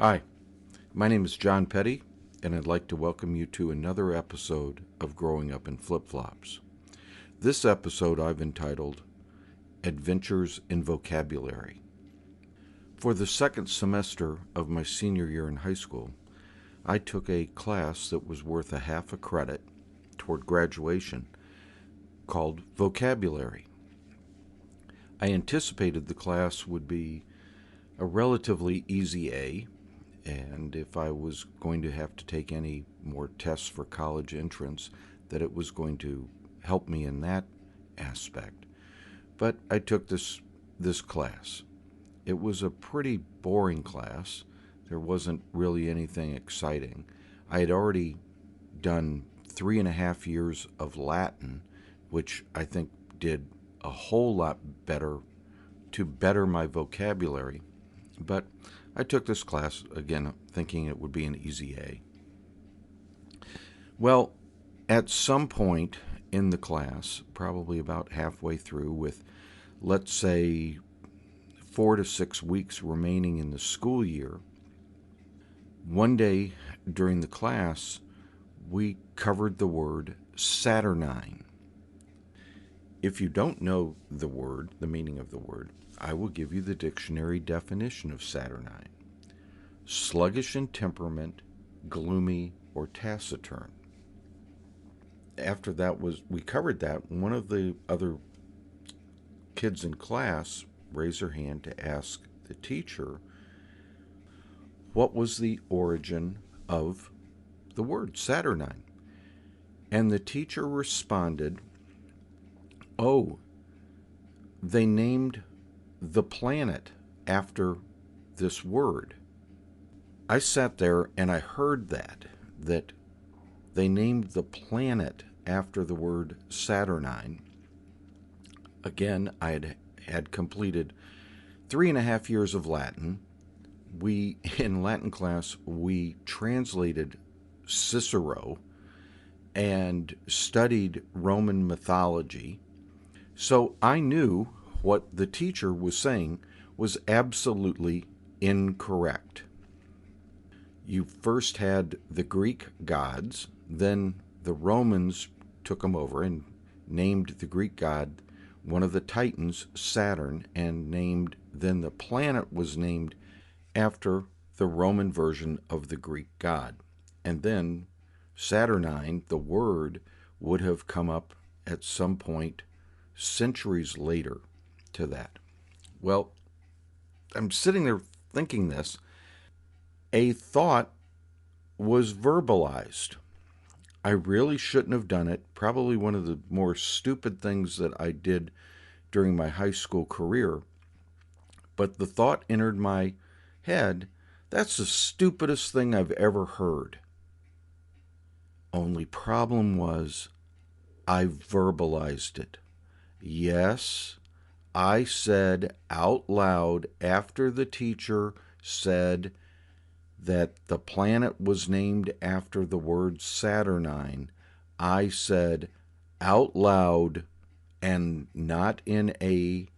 Hi, my name is John Petty, and I'd like to welcome you to another episode of Growing Up in Flip-Flops. This episode I've entitled Adventures in Vocabulary. For the second semester of my senior year in high school, I took a class that was worth a half a credit toward graduation called Vocabulary. I anticipated the class would be a relatively easy A, and if I was going to have to take any more tests for college entrance, that it was going to help me in that aspect. But I took this class. It was a pretty boring class. There wasn't really anything exciting. I had already done 3.5 years of Latin, which I think did a whole lot better to better my vocabulary. But I took this class, again, thinking it would be an easy A. Well, at some point in the class, probably about halfway through, with, let's say, 4 to 6 weeks remaining in the school year, one day during the class, we covered the word saturnine. If you don't know the meaning of the word, I will give you the dictionary definition of saturnine. Sluggish in temperament, gloomy, or taciturn. After we covered that, one of the other kids in class raised her hand to ask the teacher what was the origin of the word saturnine. And the teacher responded, "Oh, they named the planet after this word." I sat there and I heard that they named the planet after the word saturnine. Again, I had completed 3.5 years of Latin. In Latin class, we translated Cicero and studied Roman mythology. So I knew what the teacher was saying was absolutely incorrect. You first had the Greek gods, then the Romans took them over and named the Greek god, one of the Titans, Saturn, and then the planet was named after the Roman version of the Greek god. And then Saturnine, the word, would have come up at some point centuries later to that. Well, I'm sitting there thinking this. A thought was verbalized. I really shouldn't have done it. Probably one of the more stupid things that I did during my high school career. But the thought entered my head, that's the stupidest thing I've ever heard. Only problem was, I verbalized it. Yes, I said out loud after the teacher said that the planet was named after the word saturnine. I said out loud and not in a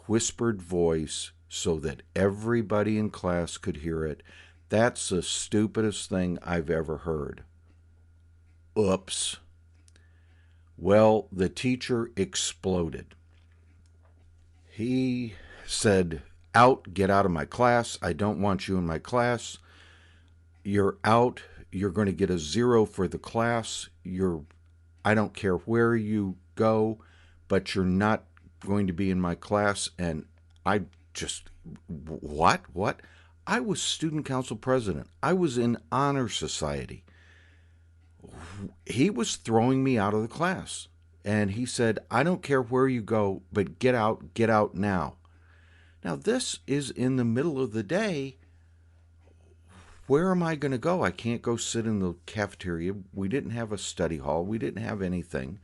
whispered voice so that everybody in class could hear it, that's the stupidest thing I've ever heard. Oops. Well, the teacher exploded. He said, get out of my class. I don't want you in my class. You're out. You're going to get a 0 for the class. I don't care where you go, but you're not going to be in my class. And I just, what? I was student council president. I was in honor society. He was throwing me out of the class. And he said, I don't care where you go, but get out now. Now, this is in the middle of the day. Where am I going to go? I can't go sit in the cafeteria. We didn't have a study hall. We didn't have anything.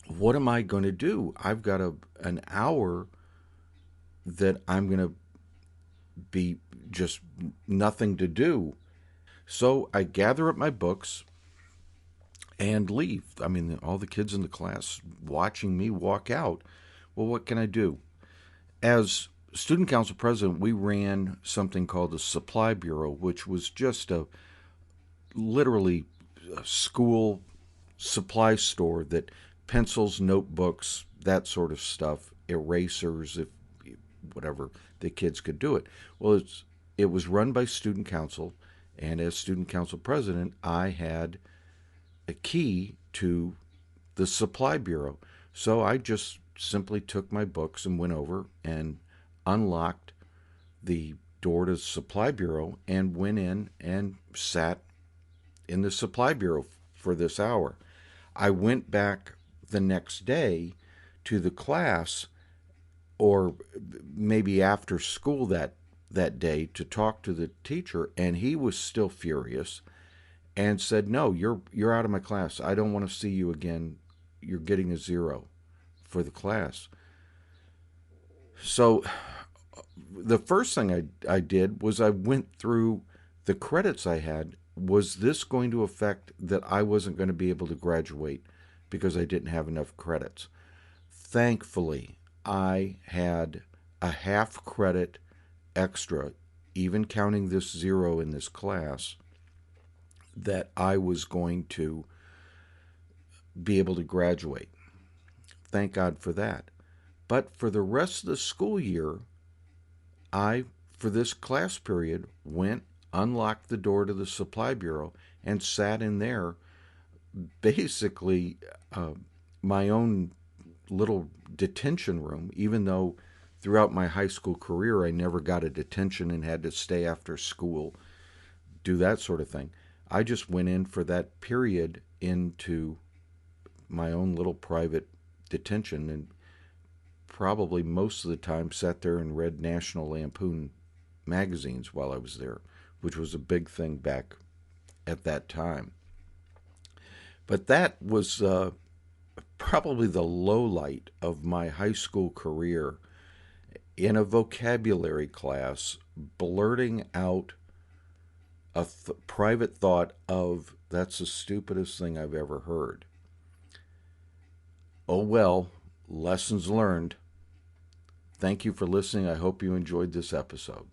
What am I going to do? I've got an hour that I'm going to be just nothing to do. So I gather up my books and leave. I mean, all the kids in the class watching me walk out. Well, what can I do? As student council president, we ran something called the Supply Bureau, which was just a literally a school supply store that pencils, notebooks, that sort of stuff, erasers, if whatever the kids could do it. Well, it was run by student council, and as student council president, I had a key to the supply bureau. So I just simply took my books and went over and unlocked the door to the supply bureau and went in and sat in the supply bureau for this hour. I went back the next day to the class, or maybe after school that day, to talk to the teacher, and he was still furious and said, "No, you're out of my class. I don't want to see you again. You're getting a 0 for the class." So the first thing I did was I went through the credits I had. Was this going to affect that I wasn't going to be able to graduate because I didn't have enough credits? Thankfully, I had a half credit extra, even counting this 0 in this class, that I was going to be able to graduate. Thank God for that. But for the rest of the school year, for this class period, went, unlocked the door to the supply bureau, and sat in there, basically my own little detention room, even though throughout my high school career I never got a detention and had to stay after school, do that sort of thing. I just went in for that period into my own little private detention, and probably most of the time sat there and read National Lampoon magazines while I was there, which was a big thing back at that time. But that was probably the low light of my high school career, in a vocabulary class, blurting out a private thought of, "That's the stupidest thing I've ever heard." Oh well, lessons learned. Thank you for listening. I hope you enjoyed this episode.